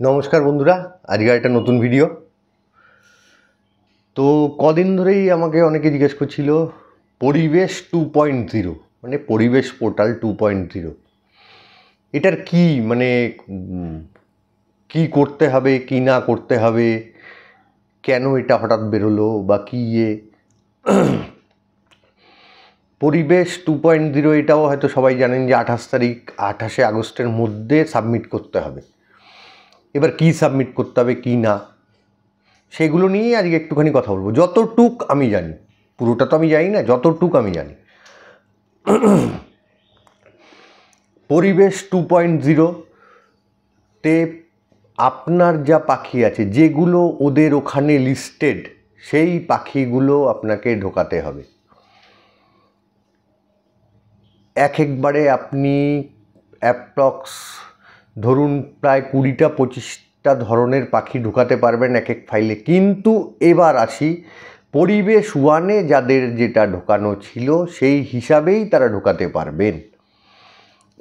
নমস্কার বন্ধুরা, আজকে একটা নতুন ভিডিও। তো কদিন ধরেই আমাকে অনেকে জিজ্ঞেস করছিল পরিবেশ 2.0 মানে পরিবেশ পোর্টাল 2.0 এটার কি মানে কি করতে হবে কি না করতে হবে, কেন এটা হঠাৎ বেরোলো বা কি পরিবেশ 2.0 এটাও হয়তো সবাই জানেন যে 28 আগস্টের মধ্যে সাবমিট করতে হবে। এবার কি সাবমিট করতে হবে কি না সেগুলো নিয়েই আজকে একটুখানি কথা বলবো, যতটুক আমি জানি। পুরোটা তো আমি জানি না, যতটুক আমি জানি। পরিবেশ 2.0-তে আপনার যা পাখি আছে, যেগুলো ওদের ওখানে লিস্টেড, সেই পাখিগুলো আপনাকে ঢোকাতে হবে। একবারে আপনি অ্যাপ্রক্স ধরুন প্রায় 20-25টা ধরনের পাখি ঢোকাতে পারবেন এক এক ফাইলে। কিন্তু এবার আসি, পরিবেশ 1-এ যাদের যেটা ঢোকানো ছিল সেই হিসাবেই তারা ঢোকাতে পারবেন।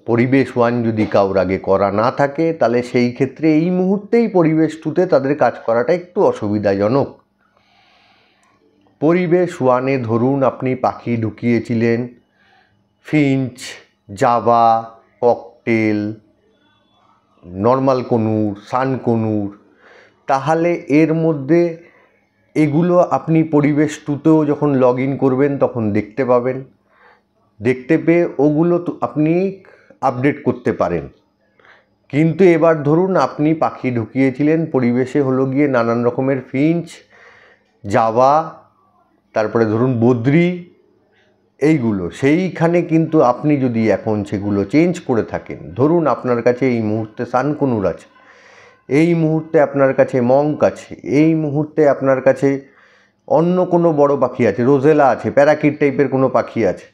পরিবেশ 1 যদি কারোর আগে করা না থাকে তাহলে সেই ক্ষেত্রে এই মুহূর্তেই পরিবেশ 2-তে তাদের কাজ করাটা একটু অসুবিধাজনক। পরিবেশ 1-এ ধরুন আপনি পাখি ঢুকিয়েছিলেন finch, Java, cockatiel, normal conure, sun conure, তাহলে এর মধ্যে এগুলো আপনি পরিবেশ 2-তেও যখন লগ ইন করবেন তখন দেখতে পাবেন। দেখতে পেয়ে ওগুলো তো আপনি আপডেট করতে পারেন। কিন্তু এবার ধরুন আপনি পাখি ঢুকিয়েছিলেন পরিবেশে হলো গিয়ে নানান রকমের ফিঞ্চ, জাভা, তারপরে ধরুন বদ্রি, এইগুলো সেইখানে কিন্তু আপনি যদি এখন সেগুলো চেঞ্জ করে থাকেন, ধরুন আপনার কাছে এই মুহূর্তে সানকুনুর আছে, এই মুহূর্তে আপনার কাছে মঙ্ক আছে, এই মুহূর্তে আপনার কাছে অন্য কোনো বড় পাখি আছে, রোজেলা আছে, প্যারাকিট টাইপের কোনো পাখি আছে,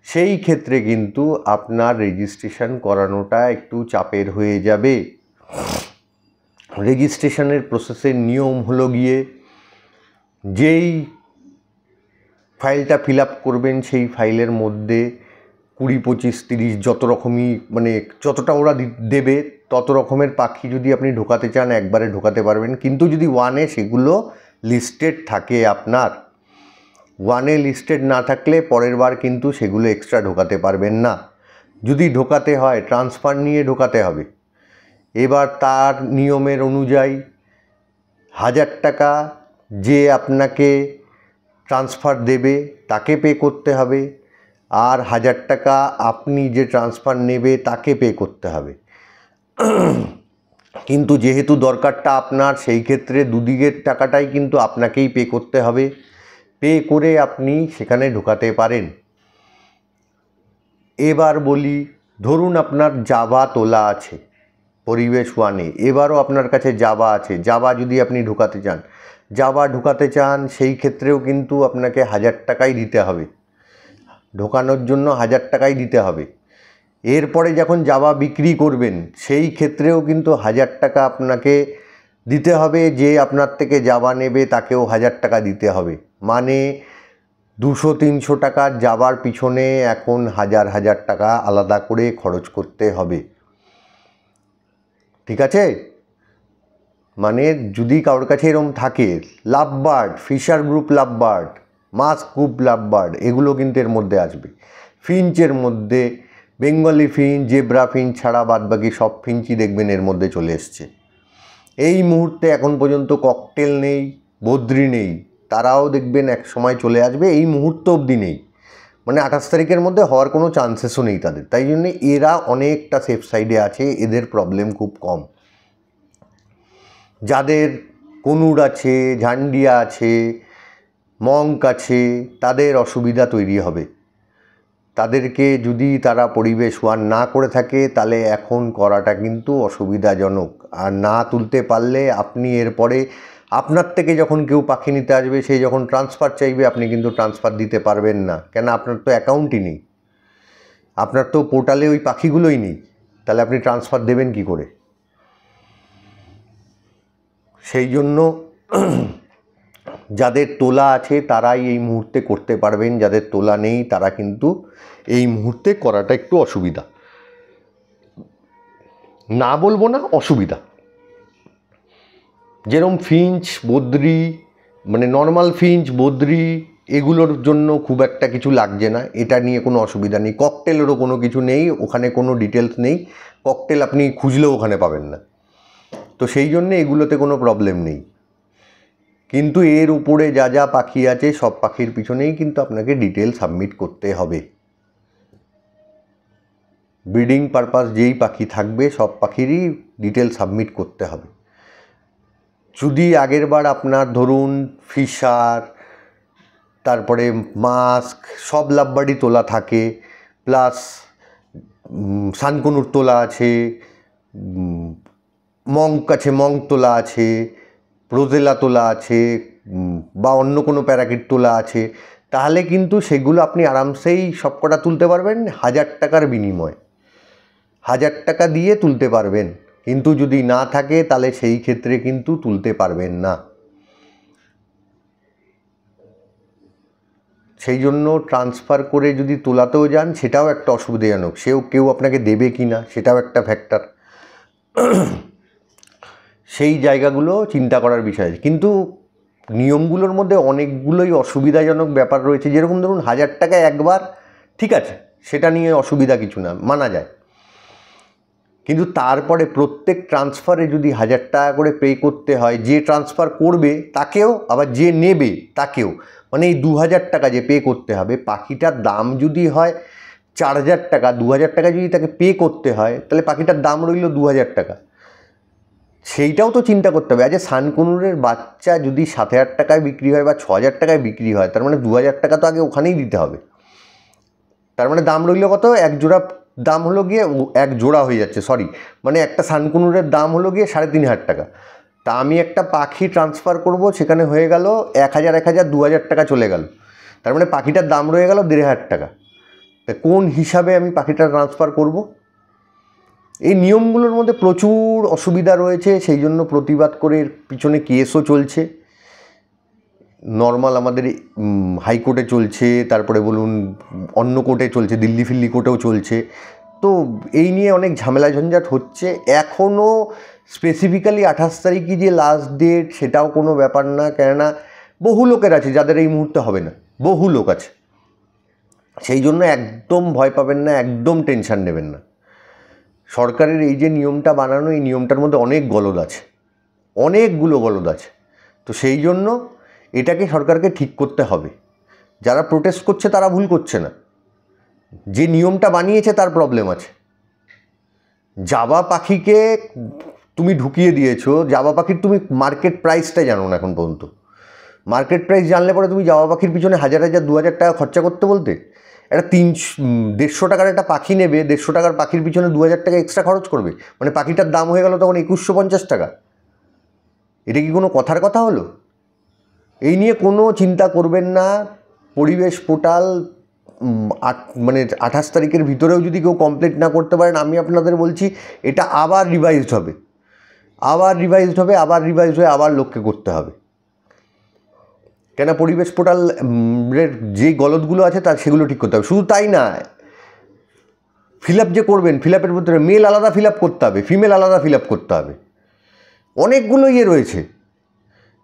সেই ক্ষেত্রে কিন্তু আপনার রেজিস্ট্রেশন করানোটা একটু চাপের হয়ে যাবে। রেজিস্ট্রেশনের প্রসেসের নিয়ম হলো গিয়ে যেই ফাইলটা ফিল আপ করবেন সেই ফাইলের মধ্যে 20, 25, 30 যত রকমই মানে যতটা ওরা দেবে তত রকমের পাখি যদি আপনি ঢোকাতে চান একবারে ঢোকাতে পারবেন। কিন্তু যদি 1-এ সেগুলো লিস্টেড থাকে, আপনার 1-এ লিস্টেড না থাকলে পরের বার কিন্তু সেগুলো এক্সট্রা ঢোকাতে পারবেন না। যদি ঢোকাতে হয় ট্রান্সফার নিয়ে ঢোকাতে হবে। এবার তার নিয়মের অনুযায়ী 1000 টাকা যে আপনাকে ট্রান্সফার দেবে তাকে পে করতে হবে, আর 1000 টাকা আপনি যে ট্রান্সফার নেবে তাকে পে করতে হবে। কিন্তু যেহেতু দরকারটা আপনার, সেই ক্ষেত্রে দুদিকের টাকাটাই কিন্তু আপনাকেই পে করতে হবে। পে করে আপনি সেখানে ঢোকাতে পারেন। এবার বলি, ধরুন আপনার জাভা তোলা আছে পরিবেশ 1-এ, এবারও আপনার কাছে জাভা আছে, জাভা যদি আপনি ঢোকাতে চান, জাভা ঢোকাতে চান সেই ক্ষেত্রেও কিন্তু আপনাকে 1000 টাকাই দিতে হবে, ঢোকানোর জন্য 1000 টাকাই দিতে হবে। এরপরে যখন জাভা বিক্রি করবেন সেই ক্ষেত্রেও কিন্তু 1000 টাকা আপনাকে দিতে হবে, যে আপনার থেকে জাভা নেবে তাকেও 1000 টাকা দিতে হবে। মানে 200-300 টাকার জাভার পিছনে এখন 1000 টাকা আলাদা করে খরচ করতে হবে। ঠিক আছে? মানে যদি কারোর কাছে এরকম থাকে, lovebird, Fischer group lovebird, mask group lovebird, এগুলো কিন্তু এর মধ্যে আসবে। ফিঞ্চের মধ্যে বেঙ্গলি ফিঞ্চ, জেব্রা ফিঞ্চ ছাড়া বাদবাকি সব ফিঞ্চই দেখবেন এর মধ্যে চলে এসছে। এই মুহূর্তে এখন পর্যন্ত ককটেল নেই, বদ্রি নেই, তারাও দেখবেন এক সময় চলে আসবে, এই মুহূর্ত অবধি নেই। মানে 28 তারিখের মধ্যে হওয়ার কোনো চান্সেসও নেই তাদের। তাই জন্য এরা অনেকটা সেফ সাইডে আছে, এদের প্রবলেম খুব কম। যাদের কনুর আছে, ঝান্ডিয়া আছে, মঙ্ক আছে, তাদের অসুবিধা তৈরি হবে। তাদেরকে যদি তারা পরিবেশ 1 না করে থাকে তাহলে এখন করাটা কিন্তু অসুবিধাজনক। আর না তুলতে পারলে আপনি এরপরে আপনার থেকে যখন কেউ পাখি নিতে আসবে, সে যখন ট্রান্সফার চাইবে আপনি কিন্তু ট্রান্সফার দিতে পারবেন না, কেন আপনার তো অ্যাকাউন্টই নেই, আপনার তো পোর্টালে ওই পাখিগুলোই নেই, তাহলে আপনি ট্রান্সফার দেবেন কি করে? সেই জন্য যাদের তোলা আছে তারাই এই মুহূর্তে করতে পারবেন, যাদের তোলা নেই তারা কিন্তু এই মুহূর্তে করাটা একটু অসুবিধা, না বলবো না, অসুবিধা। যেরকম ফিঞ্চ, বদ্রি, মানে নর্মাল ফিঞ্চ, বদ্রি এগুলোর জন্য খুব একটা কিছু লাগছে না, এটা নিয়ে কোনো অসুবিধা নেই। ককটেলেরও কোনো কিছু নেই, ওখানে কোনো ডিটেলস নেই, ককটেল আপনি খুঁজলেও ওখানে পাবেন না, তো সেই জন্যে এগুলোতে কোনো প্রবলেম নেই। কিন্তু এর উপরে যা যা পাখি আছে সব পাখির পিছনেই কিন্তু আপনাকে ডিটেল সাবমিট করতে হবে। ব্রিডিং পারপাস যেই পাখি থাকবে সব পাখিরই ডিটেল সাবমিট করতে হবে। যদি আগের বার আপনার ধরুন ফিশার, তারপরে মাস্ক, সব লাভবার্ডই তোলা থাকে, প্লাস সানকনুর তোলা আছে, মঙ্ক আছে, মঙ্ক তোলা আছে, রোজেলা তোলা আছে, বা অন্য কোনো প্যারাকিট তোলা আছে, তাহলে কিন্তু সেগুলো আপনি আরামসেই সবকটা তুলতে পারবেন 1000 টাকার বিনিময়ে। 1000 টাকা দিয়ে তুলতে পারবেন, কিন্তু যদি না থাকে তাহলে সেই ক্ষেত্রে কিন্তু তুলতে পারবেন না। সেই জন্য ট্রান্সফার করে যদি তোলাতেও যান সেটাও একটা অসুবিধাজনক, কেউ আপনাকে দেবে কি না সেটাও একটা ফ্যাক্টর। সেই জায়গাগুলো চিন্তা করার বিষয়। কিন্তু নিয়মগুলোর মধ্যে অনেকগুলোই অসুবিধাজনক ব্যাপার রয়েছে। যেরকম ধরুন 1000 টাকা একবার, ঠিক আছে, সেটা নিয়ে অসুবিধা কিছু না, মানা যায়। কিন্তু তারপরে প্রত্যেক ট্রান্সফারে যদি 1000 টাকা করে পে করতে হয়, যে ট্রান্সফার করবে তাকেও, আবার যে নেবে তাকেও, মানে এই 2000 টাকা যে পে করতে হবে, পাখিটার দাম যদি হয় 4000 টাকা, 2000 টাকা যদি তাকে পে করতে হয়, তাহলে পাখিটার দাম রইল 2000 টাকা। সেইটাও তো চিন্তা করতে হবে। আচ্ছা, সানকুনুরের বাচ্চা যদি 7000 টাকায় বিক্রি হয় বা 6000 টাকায় বিক্রি হয়, তার মানে 2000 টাকা তো আগে ওখানেই দিতে হবে। তার মানে দাম রইল কত? এক জোড়া দাম হলো গিয়ে, এক জোড়া হয়ে যাচ্ছে, সরি, মানে একটা সানকুনুরের দাম হলো গিয়ে 3500 টাকা। তা আমি একটা পাখি ট্রান্সফার করব, সেখানে হয়ে গেল 1000, 1000, 2000 টাকা চলে গেল, তার মানে পাখিটার দাম রয়ে গেল 1500 টাকা। তা কোন হিসাবে আমি পাখিটা ট্রান্সফার করব? এই নিয়মগুলোর মধ্যে প্রচুর অসুবিধা রয়েছে, সেই জন্য প্রতিবাদ করে এর পিছনে কেসও চলছে। নর্মাল আমাদের হাইকোর্টে চলছে, তারপরে বলুন অন্য কোর্টে চলছে, দিল্লি ফিল্লি কোর্টেও চলছে। তো এই নিয়ে অনেক ঝামেলা ঝঞ্ঝাট হচ্ছে। এখনও স্পেসিফিক্যালি 28 তারিখই যে লাস্ট ডেট সেটাও কোনো ব্যাপার না, কেননা বহু লোকের আছে যাদের এই মুহূর্তে হবে না, বহু লোক আছে। সেই জন্য একদম ভয় পাবেন না, একদম টেনশান নেবেন না। সরকারের এই যে নিয়মটা বানানো, এই নিয়মটার মধ্যে অনেক গলদ আছে, অনেকগুলো গলদ আছে। তো সেই জন্য এটাকে সরকারকে ঠিক করতে হবে। যারা প্রোটেস্ট করছে তারা ভুল করছে না, যে নিয়মটা বানিয়েছে তার প্রবলেম আছে। জাবা পাখিকে তুমি ঢুকিয়ে দিয়েছো, জাবা পাখির তুমি মার্কেট প্রাইসটা জানো না এখন পর্যন্ত। মার্কেট প্রাইস জানলে পরে তুমি জাবা পাখির পিছনে 1000, 2000 টাকা খরচা করতে বলতে, একটা 150 টাকার একটা পাখি নেবে, 150 টাকার পাখির পিছনে 2000 টাকা এক্সট্রা খরচ করবে, মানে পাখিটার দাম হয়ে গেল তখন 2150 টাকা। এটা কি কোনো কথার কথা হলো? এই নিয়ে কোনো চিন্তা করবেন না। পরিবেশ পোর্টাল মানে 28 তারিখের ভিতরেও যদি কেউ কমপ্লিট না করতে পারেন, আমি আপনাদের বলছি এটা আবার রিভাইজড হবে, আবার রিভাইজড হবে, আবার রিভাইজ হয়ে আবার লোককে করতে হবে। কেন পরিবেশ পোর্টালের যে গলদগুলো আছে তার সেগুলো ঠিক করতে হবে। শুধু তাই না, ফিল আপ যে করবেন, ফিল আপের ভিতরে মেল আলাদা ফিল আপ করতে হবে, ফিমেল আলাদা ফিল আপ করতে হবে, অনেকগুলো ইয়ে রয়েছে।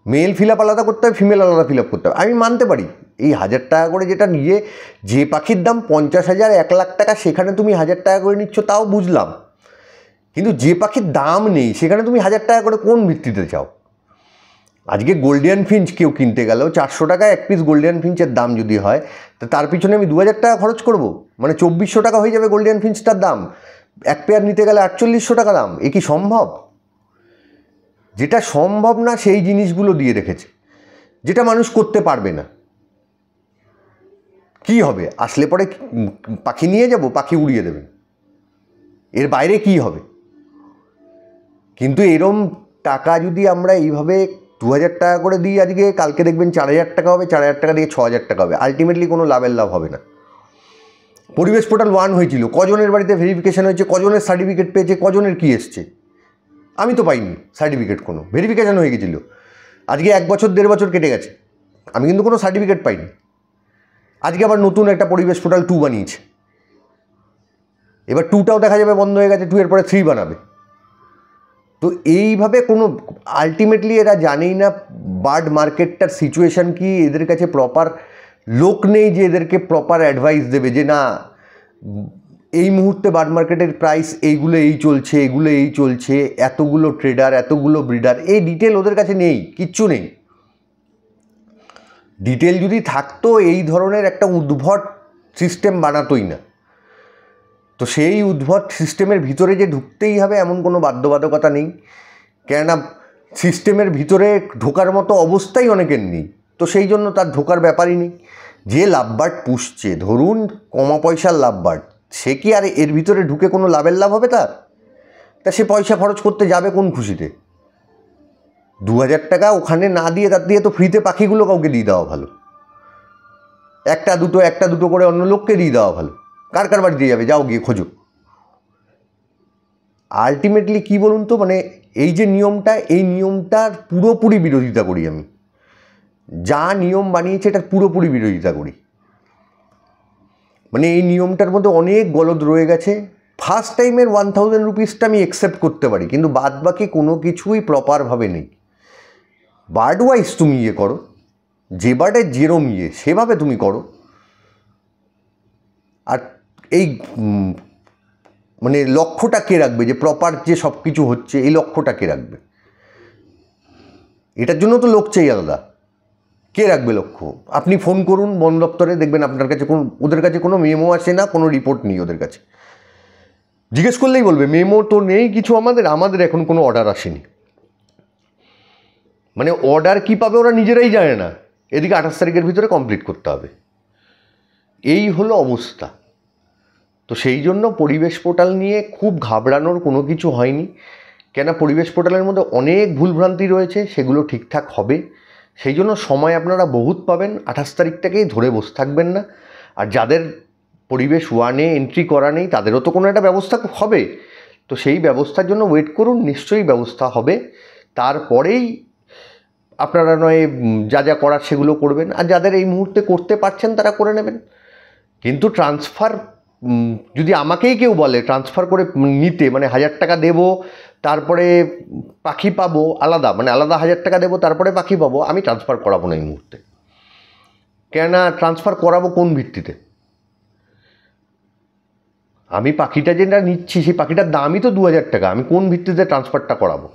মেল ফিল আপ আলাদা করতে হবে, ফিমেল আলাদা ফিল আপ করতে হবে। আমি মানতে পারি এই 1000 টাকা করে যেটা নিয়ে, যে পাখির দাম 50,000, 1 লাখ টাকা, সেখানে তুমি 1000 টাকা করে নিচ্ছ তাও বুঝলাম, কিন্তু যে পাখির দাম নেই সেখানে তুমি 1000 টাকা করে কোন ভিত্তিতে চাও? আজকে গোল্ডিয়ান ফিঞ্চ কেউ কিনতে গেলেও 400 টাকা এক পিস গোল্ডিয়ান ফিঞ্চের দাম যদি হয়, তো তার পিছনে আমি 2000 টাকা খরচ করব, মানে 2400 টাকা হয়ে যাবে গোল্ডিয়ান ফিঞ্চটার দাম। এক পেয়ার নিতে গেলে 4800 টাকা দাম। এ কি সম্ভব? যেটা সম্ভব না সেই জিনিসগুলো দিয়ে রেখেছে, যেটা মানুষ করতে পারবে না। কি হবে? আসলে পরে পাখি নিয়ে যাব, পাখি উড়িয়ে দেবেন, এর বাইরে কি হবে? কিন্তু এরম টাকা যদি আমরা এইভাবে 2000 টাকা করে দিই আজকে, কালকে দেখবেন 4000 টাকা হবে, 4000 টাকা দিয়ে 6000 টাকা হবে, আলটিমেটলি কোনো লাভের লাভ হবে না। পরিবেশ পোর্টাল 1 হয়েছিল, কজনের বাড়িতে ভেরিফিকেশান হয়েছে, কজনের সার্টিফিকেট পেয়েছে, কজনের কী এসছে? আমি তো পাইনি সার্টিফিকেট, কোনো ভেরিফিকেশান হয়ে গেছিলো। আজকে 1 বছর 1.5 বছর কেটে গেছে, আমি কিন্তু কোনো সার্টিফিকেট পাইনি। আজকে আবার নতুন একটা পরিবেশ পোর্টাল 2 বানিয়েছে, এবার 2টাও দেখা যাবে বন্ধ হয়ে গেছে, 2 এর পরে 3 বানাবে। তো এইভাবে কোনো আলটিমেটলি এরা জানেই না বার্ড মার্কেটটার সিচুয়েশান কি, এদের কাছে প্রপার লোক নেই যে এদেরকে প্রপার অ্যাডভাইস দেবে যে না এই মুহূর্তে বার্ড মার্কেটের প্রাইস এইগুলো এই চলছে, এগুলো এই চলছে, এতগুলো ট্রেডার, এতগুলো ব্রিডার, এই ডিটেল ওদের কাছে নেই, কিচ্ছু নেই। ডিটেল যদি থাকতো এই ধরনের একটা উদ্ভট সিস্টেম বানাতোই না। তো সেই উদ্ভট সিস্টেমের ভিতরে যে ঢুকতেই হবে এমন কোনো বাধ্যবাধকতা নেই, কেননা সিস্টেমের ভিতরে ঢোকার মতো অবস্থাই অনেকের নেই, তো সেই জন্য তার ঢোকার ব্যাপারই নেই। যে লাভবার্ড পুষছে, ধরুন কমা পয়সার লাভবার্ড, সে কি আর এর ভিতরে ঢুকে কোনো লাভের লাভ হবে তার? তা সে পয়সা খরচ করতে যাবে কোন খুশিতে? 2000 টাকা ওখানে না দিয়ে তার দিয়ে তো ফ্রিতে পাখিগুলো কাউকে দিয়ে দেওয়া ভালো, একটা দুটো করে অন্য লোককে দিয়ে দেওয়া ভালো। কার কার বাড়ি দিয়ে যাবে, যাও গিয়ে খোঁজো। আলটিমেটলি কি বলুন তো, মানে এই যে নিয়মটা, এই নিয়মটার পুরোপুরি বিরোধিতা করি আমি। যা নিয়ম বানিয়েছে এটার পুরোপুরি বিরোধিতা করি। মানে এই নিয়মটার মধ্যে অনেক গলদ রয়ে গেছে। ফার্স্ট টাইমের 1000 রুপিসটা আমি অ্যাকসেপ্ট করতে পারি, কিন্তু বাদ বাকি কোনো কিছুই প্রপারভাবে নেই। বার্ড ওয়াইজ তুমি ইয়ে করো, যে বার্ডের যেরম ইয়ে সেভাবে তুমি করো। আর এই মানে লক্ষ্যটা কে রাখবে যে প্রপার যে সব কিছু হচ্ছে, এই লক্ষ্যটা কে রাখবে? এটার জন্য তো লোক চাই আলাদা। কে রাখবে লক্ষ্য? আপনি ফোন করুন বন দপ্তরে, দেখবেন আপনার কাছে ওদের কাছে কোনো মেমো আসে না, কোনো রিপোর্ট নেই ওদের কাছে। জিজ্ঞেস করলেই বলবে মেমো তো নেই কিছু, আমাদের এখন কোনো অর্ডার আসেনি। মানে অর্ডার কী পাবে ওরা নিজেরাই জানে না, এদিকে 28 তারিখের ভিতরে কমপ্লিট করতে হবে, এই হলো অবস্থা। তো সেই জন্য পরিবেশ পোর্টাল নিয়ে খুব ঘাবড়ানোর কোনো কিছু হয়নি, কেন পরিবেশ পোর্টালের মধ্যে অনেক ভুলভ্রান্তি রয়েছে, সেগুলো ঠিকঠাক হবে। সেই জন্য সময় আপনারা বহুত পাবেন, 28 তারিখটাকেই ধরে বসে থাকবেন না। আর যাদের পরিবেশ 1-এ এন্ট্রি করা নেই তাদেরও তো কোনো একটা ব্যবস্থা হবে, তো সেই ব্যবস্থার জন্য ওয়েট করুন, নিশ্চয়ই ব্যবস্থা হবে। তারপরেই আপনারা নয় যা যা করার সেগুলো করবেন, আর যাদের এই মুহূর্তে করতে পারছেন তারা করে নেবেন। কিন্তু ট্রান্সফার যদি আমাকেই কেউ বলে ট্রান্সফার করে নিতে, মানে 1000 টাকা দেবো তারপরে পাখি পাবো আলাদা, মানে আলাদা 1000 টাকা দেবো তারপরে পাখি পাবো, আমি ট্রান্সফার করাবো না এই মুহূর্তে। কেননা ট্রান্সফার করাবো কোন ভিত্তিতে? আমি পাখিটা যেটা নিচ্ছি সেই পাখিটার দামই তো 2000 টাকা, আমি কোন ভিত্তিতে ট্রান্সফারটা করাবো?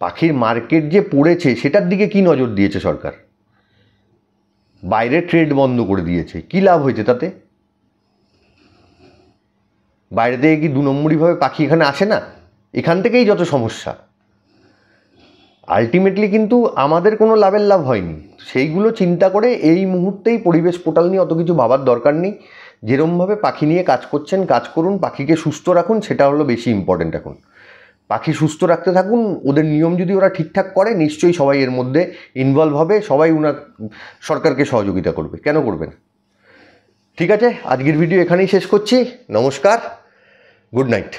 পাখির মার্কেট যে পড়েছে সেটার দিকে কি নজর দিয়েছে সরকার? বাইরে ট্রেড বন্ধ করে দিয়েছে, কি লাভ হয়েছে তাতে? বাইরে থেকে কি 2 নম্বরইভাবে পাখি এখানে আসে না? এখান থেকেই যত সমস্যা। আলটিমেটলি কিন্তু আমাদের কোনো লাভের লাভ হয়নি, সেইগুলো চিন্তা করে এই মুহূর্তেই পরিবেশ পোর্টাল নিয়ে অত কিছু ভাবার দরকার নেই। যেরমভাবে পাখি নিয়ে কাজ করছেন কাজ করুন, পাখিকে সুস্থ রাখুন, সেটা হলো বেশি ইম্পর্টেন্ট এখন। পাখি সুস্থ রাখতে থাকুন, ওদের নিয়ম যদি ওরা ঠিকঠাক করে নিশ্চয়ই সবাই এর মধ্যে ইনভলভ হবে, সবাই সরকারকে সহযোগিতা করবে, কেন করবে না? ঠিক আছে, আজকের ভিডিও এখানেই শেষ করছি। নমস্কার, গুড নাইট।